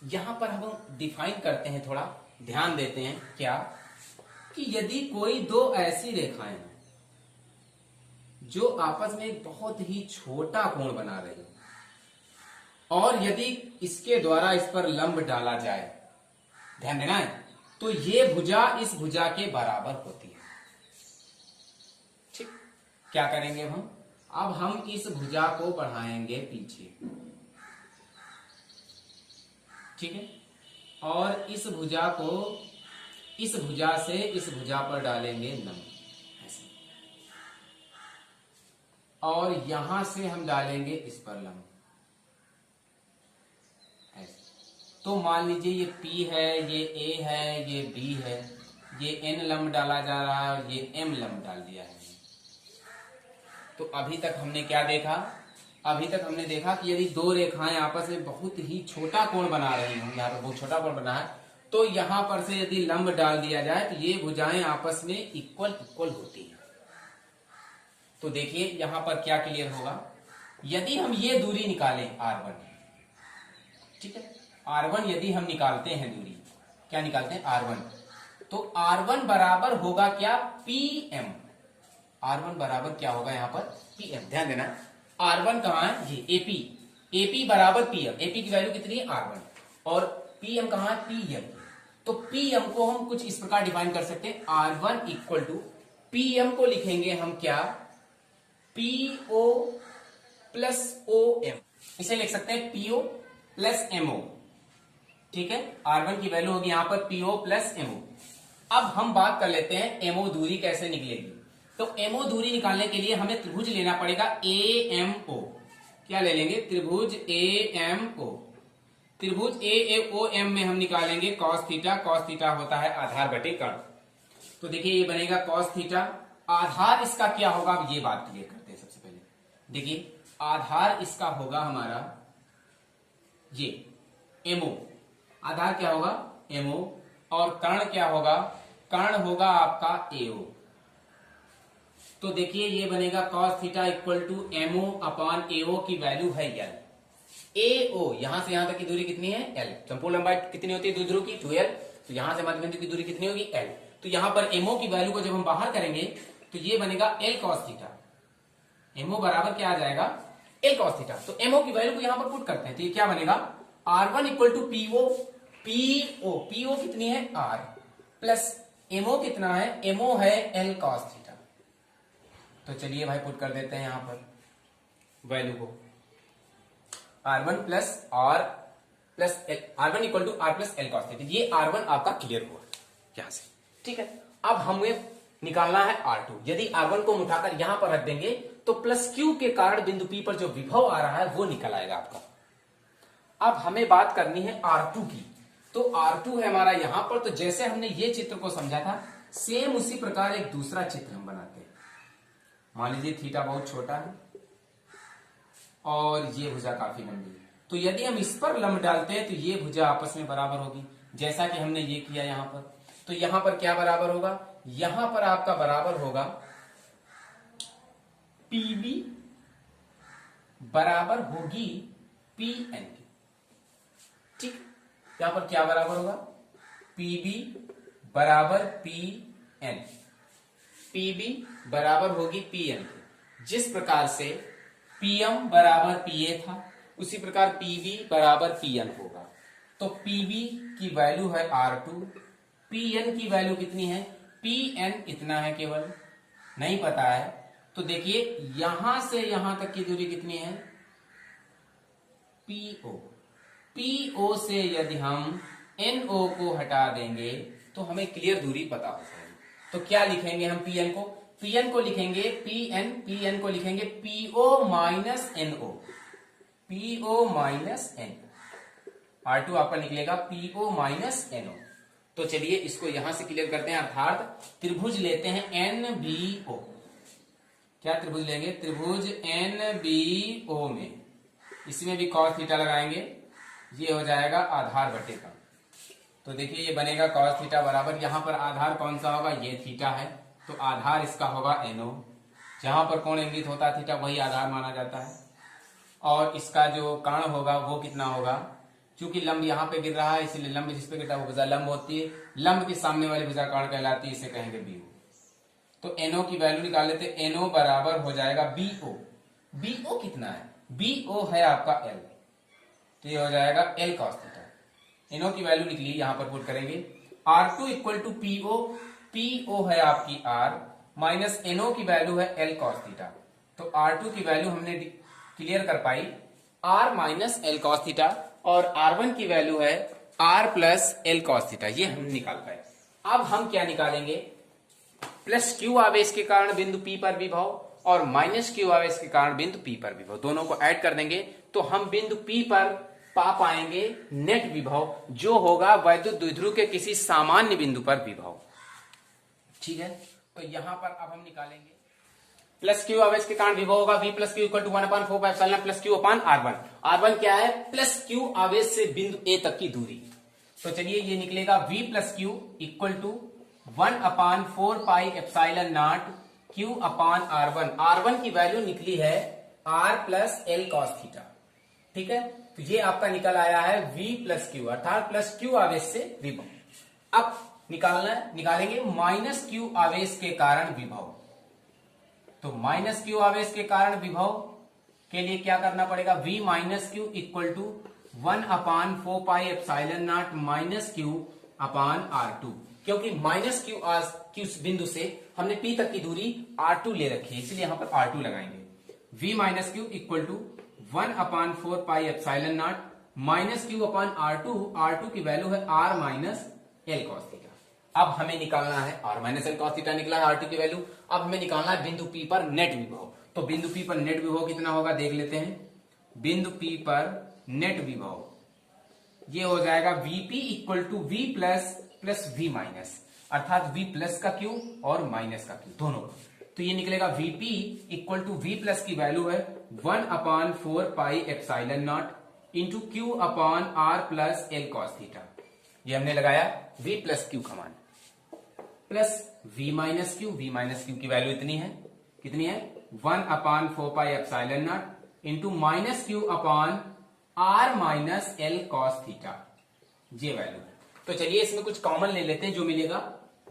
[SPEAKER 1] यहां पर हम डिफाइन करते हैं, थोड़ा ध्यान देते हैं क्या, कि यदि कोई दो ऐसी रेखाएं हैं जो आपस में एक बहुत ही छोटा कोण बना रही हो और यदि इसके द्वारा इस पर लंब डाला जाए, ध्यान देना है, तो ये भुजा इस भुजा के बराबर होती है। ठीक, क्या करेंगे अब हम इस भुजा को बढ़ाएंगे पीछे। ठीक है, और इस भुजा को इस भुजा से इस भुजा पर डालेंगे लंब ऐसे, और यहां से हम डालेंगे इस पर लंब ऐसे। तो मान लीजिए ये P है, ये A है, ये B है, ये N लंब डाला जा रहा है और ये M लंब डाल दिया है। तो अभी तक हमने क्या देखा, अभी तक हमने देखा कि यदि दो रेखाएं आपस में बहुत ही छोटा कोण बना रही हों, यहाँ पर बहुत छोटा कोण बना है, तो यहां पर से यदि लंब डाल दिया जाए तो ये भुजाएं आपस में इक्वल होती हैं। तो देखिए यहां पर क्या क्लियर होगा, यदि हम ये दूरी निकालें R1, ठीक है, R1 यदि हम निकालते हैं दूरी, क्या निकालते हैं R1, तो R1 बराबर होगा क्या, PM। R1 बराबर क्या होगा यहां पर, PM। ध्यान देना, R1 कहां है, ये AP बराबर PM। AP की वैल्यू कितनी है, R1, और PM कहां है, PM। तो PM को हम कुछ इस प्रकार डिफाइन कर सकते हैं, R1 इक्वल टू PM को लिखेंगे हम क्या, PO प्लस OM, इसे लिख सकते हैं PO प्लस MO, ठीक है। R1 की वैल्यू होगी यहां पर PO प्लस MO। अब हम बात कर लेते हैं MO दूरी कैसे निकलेगी। तो MO दूरी निकालने के लिए हमें त्रिभुज लेना पड़ेगा AMO। क्या ले लेंगे, त्रिभुज AMO। त्रिभुज AOM में हम निकालेंगे कॉस थीटा। कॉस थीटा होता है आधार बटे कर्ण। तो देखिए ये बनेगा कॉस थीटा, आधार इसका क्या होगा, अब ये बात क्लियर करते हैं। सबसे पहले देखिए आधार इसका होगा हमारा ये MO, आधार क्या होगा MO, और कर्ण क्या होगा, कर्ण होगा आपका AO। तो देखिए ये बनेगा cos theta equal to MO upon AO की वैल्यू है L। AO यहां से यहां तक की दूरी कितनी है, L। संपूर्ण लंबाई कितनी होती है द्विध्रुव की, 2L। तो यहां से मध्यबिंदु की दूरी कितनी होगी, L। तो यहां पर MO की वैल्यू को जब हम बाहर करेंगे तो ये बनेगा L cos थीटा। MO बराबर क्या आ जाएगा, L cos थीटा। तो MO की वैल्यू को यहां पर पुट करते हैं, तो ये क्या बनेगा, R1 इक्वल टू PO कितनी है R, प्लस MO कितना है, MO है L cos थीटा। तो चलिए भाई पुट कर देते हैं यहां पर वैल्यू को, R1 plus R plus R1 equal to R plus L cos theta. ये R1 आपका क्लियर हुआ यहां से, ठीक है। अब हमें निकालना है R2। यदि R1 को हम उठाकर यहां पर रख देंगे तो प्लस Q के कारण बिंदु P पर जो विभव आ रहा है वो निकल आएगा आपका। अब हमें बात करनी है R2 की। तो R2 है हमारा यहां पर। तो जैसे हमने ये चित्र को समझा था, सेम उसी प्रकार एक दूसरा चित्र हम बनाते हैं। मान लीजिए थीटा बहुत छोटा है और ये भुजा काफी लंबी है। तो यदि हम इस पर लंब डालते हैं तो ये भुजा आपस में बराबर होगी, जैसा कि हमने ये किया यहां पर। तो यहां पर क्या बराबर होगा, यहां पर आपका बराबर होगा PB बराबर होगी PN की, ठीक। यहां पर क्या बराबर होगा, PB बराबर PN, PB बराबर होगी PN की। जिस प्रकार से PM बराबर PA था उसी प्रकार PB बराबर PN होगा। तो PB की वैल्यू है R2, PN की वैल्यू कितनी है, PN इतना है, केवल नहीं पता है। तो देखिए यहां से यहां तक की दूरी कितनी है, PO से यदि हम NO को हटा देंगे तो हमें क्लियर दूरी पता हो जाएगी। तो क्या लिखेंगे हम PN को लिखेंगे PN को लिखेंगे PO minus NO, PO minus NO। R2 आपका निकलेगा PO माइनस NO। तो चलिए इसको यहां से क्लियर करते हैं, अर्थात त्रिभुज लेते हैं NBO। क्या त्रिभुज लेंगे, त्रिभुज NBO में, इसमें भी cos थीटा लगाएंगे, ये हो जाएगा आधार बटे कर्ण। तो देखिए ये बनेगा cos थीटा बराबर, यहां पर आधार कौन सा होगा, ये थीटा है, तो आधार इसका होगा NO। जहां पर कोण इंगित होता है थीटा वही आधार माना जाता है। और इसका जो कर्ण होगा वो कितना होगा, क्योंकि लंब यहाँ पे गिर रहा है इसलिए लंब जिस पे गिरता है वो भुजा लंब होती है, लंब के सामने वाली भुजा कर्ण कहलाती है, इसे कहेंगे BO। तो NO की वैल्यू निकाल लेते हैं, NO बराबर हो जाएगा BO कितना है, BO है आपका L, तो ये हो जाएगा L cos थीटा। NO की वैल्यू निकली, यहां पर पुट करेंगे R2 इक्वल टू PO है आपकी R, माइनस NO की वैल्यू है L cos थीटा। तो R2 की वैल्यू हमने क्लियर कर पाई R minus L cos theta, और R1 की वैल्यू है R plus L cos theta, ये हम निकाल पाए। अब हम क्या निकालेंगे, प्लस Q आवेश के कारण बिंदु P पर विभव और माइनस Q आवेश के कारण बिंदु P पर विभव, दोनों को ऐड कर देंगे तो हम बिंदु P पर पा पाएंगे नेट विभव, जो होगा वैद्युत द्विध्रुव के किसी सामान्य बिंदु पर विभव, ठीक है। तो यहां पर अब हम निकालेंगे प्लस Q आवेश के कारण विभव होगा V plus Q equal to 1/4 plus Q upon R1। R1 क्या है, प्लस Q आवेश से बिंदु A तक की दूरी। तो चलिए ये निकलेगा V plus Q equal to 1/4 pi epsilon naught Q upon R1। R1 की वैल्यू निकली है R plus L cos theta, ठीक है। तो ये आपका निकल आया है V प्लस Q, अर्थात प्लस Q आवेश से विभव। अब निकालेंगे माइनस Q आवेश के कारण विभव। तो माइनस Q आवेश के कारण विभव के लिए क्या करना पड़ेगा, V minus Q equal to 1 upon 4 pi epsilon naught minus Q upon R2, क्योंकि माइनस Q बिंदु से हमने P तक की दूरी R2 ले रखी है, इसलिए यहां पर R2 लगाएंगे। V minus Q equal to 1 upon 4 pi epsilon naught minus Q upon R2 की वैल्यू है R minus L cos theta. अब हमें निकालना है R minus L cos theta निकला है R2 की वैल्यू। अब हमें निकालना है बिंदु P पर नेट विभव। तो बिंदु P पर नेट विभव कितना होगा देख लेते हैं। बिंदु P पर नेट विभव ये हो जाएगा Vp equal to V plus V minus, अर्थात V प्लस का Q और माइनस का Q दोनों। तो ये निकलेगा Vp equal to V plus की वैल्यू है 1 upon 4 pi epsilon naught into Q upon R plus L cos theta. ये हमने लगाया V प्लस Q का मान प्लस V माइनस Q की वैल्यू कितनी है 1 upon 4 pi epsilon naught into minus Q upon R minus L cos theta, ये value है। तो चलिए इसमें कुछ कॉमन ले लेते हैं, जो मिलेगा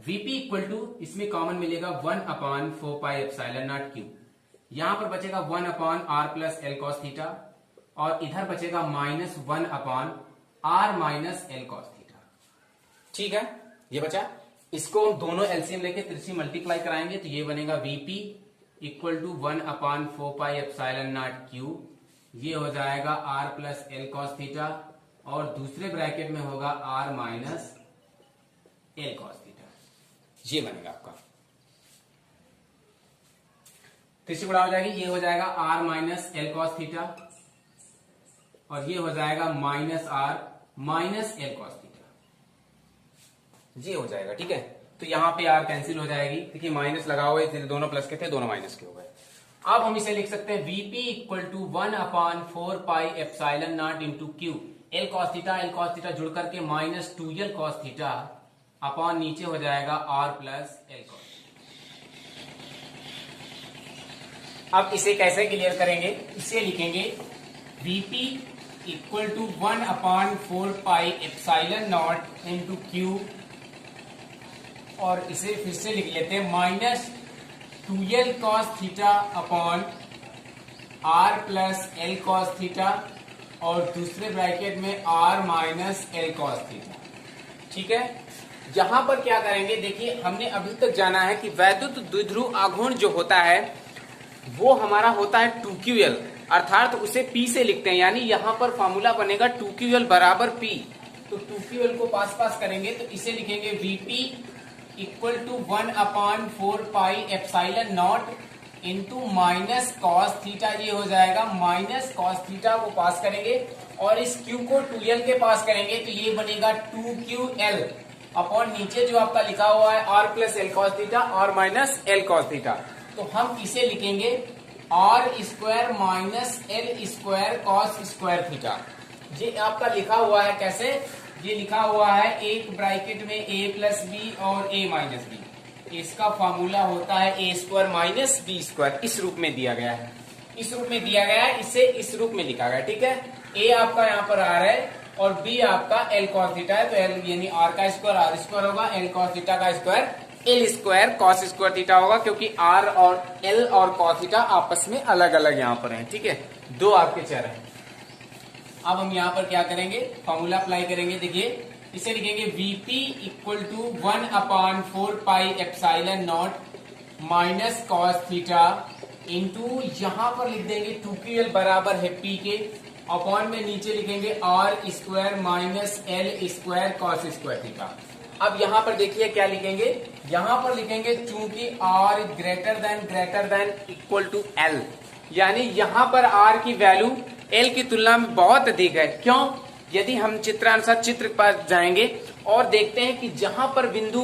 [SPEAKER 1] Vp इक्वल टू, इसमें कॉमन मिलेगा 1 upon 4 pi epsilon naught Q, यहां पर बचेगा 1 upon R plus L cos theta, और इधर बचेगा minus 1 upon R minus L cos theta, ठीक है। ये बचा, इसको हम दोनों एलसीएम लेके तिरछी मल्टीप्लाई कराएंगे, तो ये बनेगा Vp equal to 1 upon 4 pi epsilon naught Q, ये हो जाएगा R plus L cos theta, और दूसरे ब्रैकेट में होगा R minus L cos theta, ये बनेगा आपका। तिरछी गुणा हो जाएगी, ये हो जाएगा R minus L cos theta, और ये हो जाएगा minus R minus L cos theta, ये हो जाएगा, ठीक है। तो यहां पे R कैंसिल हो जाएगी, देखिए माइनस लगा हुआ है, दोनों प्लस के थे दोनों माइनस के हो गए। अब हम इसे लिख सकते हैं Vp equal to 1 upon 4 pi epsilon naught into Q, L cos theta जुड़ करके minus 2L cos theta upon नीचे हो जाएगा R प्लस L कॉस। अब इसे कैसे क्लियर करेंगे, इसे लिखेंगे Vp equal to 1 upon 4 pi epsilon naught into Q, और इसे फिर से लिख लेते हैं minus 2L cos theta upon R plus L cos theta, और दूसरे ब्रैकेट में R minus L cos theta, ठीक है। यहां पर क्या करेंगे, देखिए हमने अभी तक जाना है कि वैद्युत द्विध्रुव आघूर्ण जो होता है वो हमारा होता है 2QL, अर्थात उसे P से लिखते हैं, यानी यहां पर फॉर्मूला बनेगा 2QL बराबर P। तो 2QL को पास करेंगे तो इसे लिखेंगे Vp equal to 1 upon 4 pi epsilon naught into minus cos theta, ये हो जाएगा माइनस कॉस थीटा को पास करेंगे, और इस Q को 2L के पास करेंगे, तो ये बनेगा 2QL अपॉन नीचे जो आपका लिखा हुआ है R plus L cos theta, R minus L cos theta. तो हम इसे लिखेंगे R square minus L square cos square theta. ये आपका लिखा हुआ है कैसे, ये लिखा हुआ है एक ब्रैकेट में a प्लस बी और a माइनस बी, इसका फॉर्मूला होता है a square minus b square, इस रूप में दिया गया है, इस रूप में दिया गया है, इसे इस रूप में लिखा गया, ठीक है। a आपका यहाँ पर R है और b आपका L कॉस थीटा है, तो L यानी R का स्क्वायर R स्क्वायर होगा, L कॉस थीटा का square L square cos square theta होगा, क्योंकि R और L और कॉस थीटा आपस में अलग अलग यहाँ पर है, ठीक है, दो आपके चर हैं। अब हम यहाँ पर क्या करेंगे, फॉर्मूला अप्लाई करेंगे, देखिए इसे लिखेंगे Vp equal to 1 upon 4 pi epsilon naught minus cos theta into यहाँ पर लिख देंगे 2QL बराबर है P के, अपॉन में नीचे लिखेंगे R square minus L square cos square theta. अब यहाँ पर देखिए क्या लिखेंगे, यहाँ पर लिखेंगे चूंकि R greater than equal to L, यानी यहाँ पर R की वैल्यू L की तुलना में बहुत अधिक है। क्यों, यदि हम चित्रानुसार चित्र पर जाएंगे और देखते हैं कि जहां पर बिंदु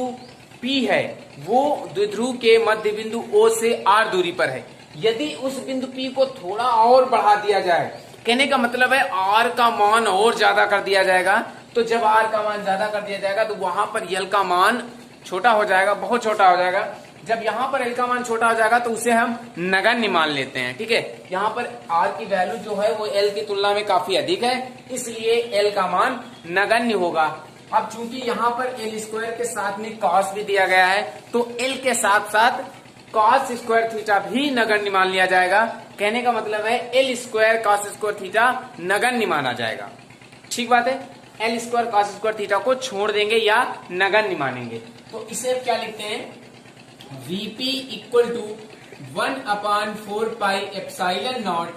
[SPEAKER 1] P है वो द्विध्रुव के मध्य बिंदु O से R दूरी पर है, यदि उस बिंदु P को थोड़ा और बढ़ा दिया जाए, कहने का मतलब है R का मान और ज्यादा कर दिया जाएगा, तो जब R का मान ज्यादा कर दिया जाएगा तो वहां पर L का मान छोटा हो जाएगा, बहुत छोटा हो जाएगा, जब यहाँ पर एल का मान छोटा हो जाएगा तो उसे हम नगण्य मान लेते हैं। ठीक है, यहाँ पर आर की वैल्यू जो है वो एल की तुलना में काफी अधिक है, इसलिए एल का मान नगण्य होगा। अब चूंकि यहाँ पर एल स्क्वायर के साथ में कॉस भी दिया गया है तो एल के साथ साथ कॉस स्क्वायर थीटा भी नगण्य मान लिया जाएगा। कहने का मतलब है L square cos square theta नगण्य माना जाएगा। ठीक बात है, L square cos square theta को छोड़ देंगे या नगण्य मानेंगे। तो इसे क्या लिखते हैं, Vp equal to 1/4 pi epsilon naught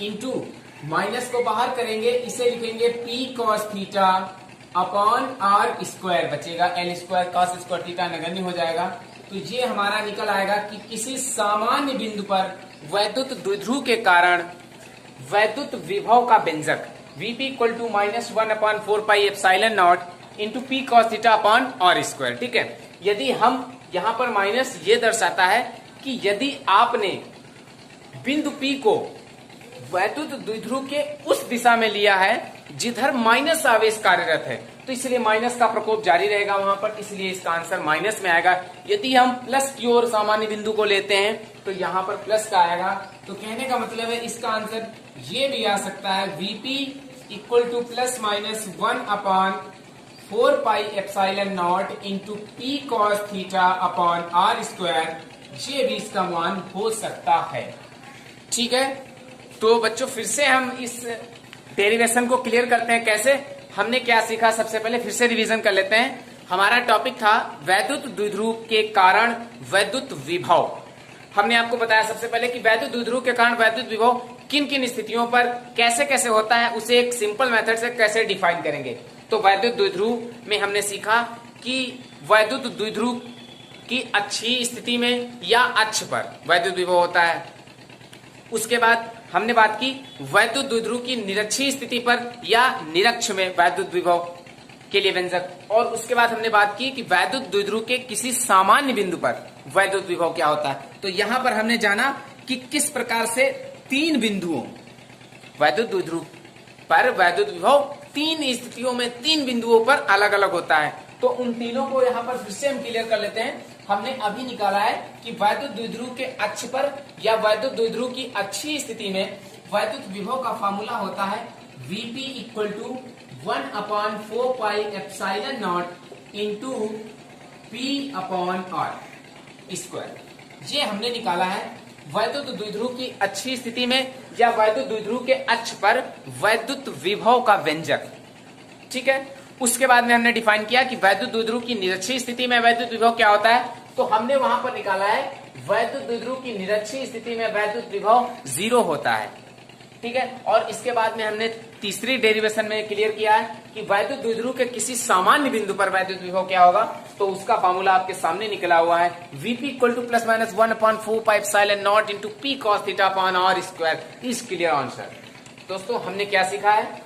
[SPEAKER 1] into minus को बाहर करेंगे, इसे लिखेंगे P cos theta upon are square, बचेगा l square cos square theta नगण्य हो जाएगा। तो ये हमारा निकल आएगा कि किसी सामान्य बिंदु पर वैद्युत द्विध्रुव के कारण वैद्युत विभव का व्यंजक Vp equal to -1/4 pi epsilon naught into P cos theta upon are square. ठीक है, यदि हम यहाँ पर माइनस ये दर्शाता है कि यदि आपने बिंदु P को वैद्युत द्विध्रुव के उस दिशा में लिया है जिधर माइनस आवेश कार्यरत है, तो इसलिए माइनस का प्रकोप जारी रहेगा वहां पर, इसलिए इसका आंसर माइनस में आएगा। यदि हम प्लस की ओर सामान्य बिंदु को लेते हैं तो यहाँ पर प्लस का आएगा। तो कहने का मतलब है इसका आंसर ये भी आ सकता है, Vp equal to +/1/4 pi epsilon naught into P cos theta upon are square, ये भी इसका मान हो सकता है। ठीक है, तो बच्चों फिर से हम इस डेरिवेशन को क्लियर करते हैं। कैसे, हमने क्या सीखा, सबसे पहले फिर से रिवीजन कर लेते हैं। हमारा टॉपिक था वैद्युत द्विध्रुव के कारण वैद्युत विभव। हमने आपको बताया सबसे पहले कि वैद्युत द्विध्रुव के कारण वैद्युत विभव किन किन स्थितियों पर कैसे कैसे होता है, उसे एक सिंपल मेथड से कैसे डिफाइन करेंगे। तो वैद्युत द्विध्रुव में हमने सीखा कि वैद्युत द्विध्रुव की अक्षीय स्थिति में या अक्ष पर वैद्युत विभव होता है। उसके बाद हमने बात की वैद्युत द्विध्रुव की निरक्षीय स्थिति पर या निरक्ष में वैद्युत विभव के लिए व्यंजक, और उसके बाद हमने बात की कि वैद्युत द्विध्रुव के किसी सामान्य बिंदु पर वैद्युत विभव क्या होता है। तो यहां पर हमने जाना कि किस प्रकार से तीन बिंदुओं वैद्युत द्विध्रुव पर वैद्युत विभव तीन स्थितियों में तीन बिंदुओं पर अलग अलग होता है। तो उन तीनों को यहाँ पर फिर से हम क्लियर कर लेते हैं। हमने अभी निकाला है कि वैद्युत द्विध्रुव के अक्ष पर या वैद्युत द्विध्रुव की अक्षीय स्थिति में वैद्युत विभव का फॉर्मूला होता है Vp equal to 1/4 pi epsilon naught into P upon are square. ये हमने निकाला है वैद्युत द्विध्रुव की अक्षीय स्थिति में या वैद्युत द्विध्रुव के अक्ष पर वैद्युत विभव का व्यंजक। ठीक है, उसके बाद में हमने डिफाइन किया कि वैद्युत द्विध्रुव की निरक्षीय स्थिति में वैद्युत विभव क्या होता है। तो हमने वहां पर निकाला है वैद्युत द्विध्रुव की निरक्षीय स्थिति में वैद्युत विभव 0 होता है। ठीक है, और इसके बाद में हमने तीसरी डेरिवेशन में क्लियर किया है कि वैद्युत द्विध्रुव के किसी सामान्य बिंदु पर वैद्युत विभव क्या होगा। तो उसका फार्मूला आपके सामने निकला हुआ है, Vp equal to +/1/4 pi epsilon naught into P cos theta upon are square is clear answer. दोस्तों हमने क्या सीखा है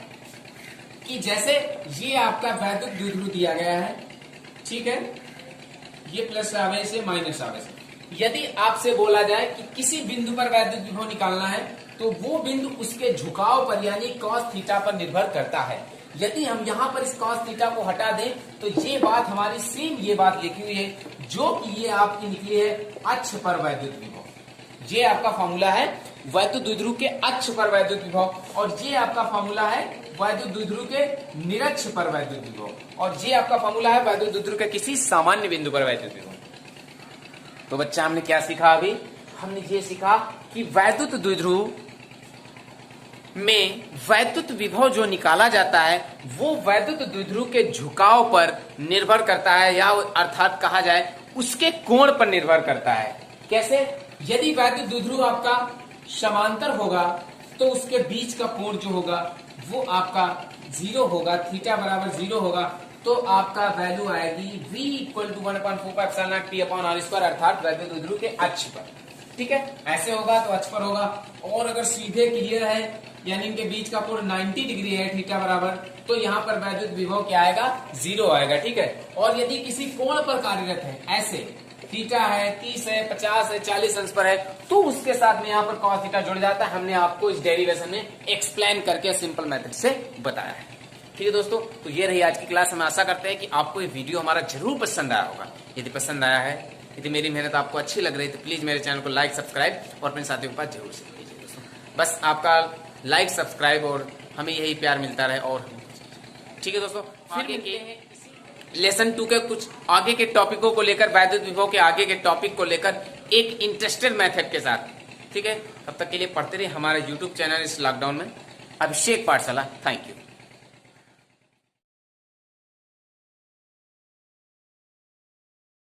[SPEAKER 1] कि जैसे ये आपका वैद्युत द्विध्रुव दिया गया है, ठीक है, ये प्लस आवेश है माइनस आवेश। यदि आपसे बोला जाए कि किसी बिंदु पर वैद्युत विभव निकालना है तो वो बिंदु उसके झुकाव पर यानी cos थीटा पर निर्भर करता है। यदि हम यहाँ पर इस cos थीटा को हटा दें तो ये बात हमारी सेम ये बात लिखी हुई है जो कि ये आपकी निकली है अक्ष पर वैद्युत विभव। ये आपका फॉर्मूला है वैद्युत द्विध्रुव के अक्ष पर वैद्युत विभव, और ये आपका फॉर्मूला है वैद्युत द्विध्रुव के निरक्ष पर वैद्युत विभव, और ये आपका फॉर्मूला है वैद्युत द्विध्रुव के किसी सामान्य बिंदु पर वैद्युत विभव। तो बच्चा हमने क्या सीखा, अभी हमने ये सीखा कि वैद्युत द्विध्रुव में वैद्युत विभव जो निकाला जाता है वो वैद्युत द्विध्रुव के झुकाव पर निर्भर करता है, या अर्थात कहा जाए उसके कोण पर निर्भर करता है। कैसे, यदि वैद्युत द्विध्रुव आपका समांतर होगा तो उसके बीच का कोण जो होगा वो आपका 0 होगा, थीटा बराबर 0 होगा, तो आपका वैल्यू आएगी V equal to 1/4 pi epsilon naught P upon are square, अर्थात वैद्युत द्विध्रुव के अक्ष पर। ठीक है, ऐसे होगा तो अक्ष पर होगा, और अगर सीधे क्लियर है यानी इनके बीच का कोण 90 डिग्री है थीटा बराबर, तो यहाँ पर वैद्युत विभव क्या आएगा, 0 आएगा। ठीक है, और यदि किसी कोण पर कार्यरत है, ऐसे थीटा है 30 है 50 है 40 अंश पर है, तो उसके साथ में यहाँ पर cos थीटा जुड़ जाता है। हमने आपको इस डेरिवेशन में एक्सप्लेन करके सिंपल मेथड से बताया है। ठीक है दोस्तों, तो ये रही आज की क्लास। हम आशा करते हैं कि आपको ये वीडियो हमारा जरूर पसंद आया होगा। यदि पसंद आया है यदि मेरी मेहनत आपको अच्छी लग रही है तो प्लीज मेरे चैनल को लाइक, सब्सक्राइब और अपने साथियों के पास जरूर शेयर कीजिए दोस्तों। बस आपका लाइक, सब्सक्राइब और हमें यही प्यार मिलता रहे। और ठीक है दोस्तों, फिर मिलते हैं लेसन 2 के कुछ आगे के टॉपिकों को लेकर, वैद्युत विभव के आगे के टॉपिक को लेकर एक इंटरेस्टेड मेथड के साथ। ठीक है, तब तक के लिए पढ़ते रहिए हमारे यूट्यूब चैनल इस लॉकडाउन में, अभिषेक पाठशाला। Thank you.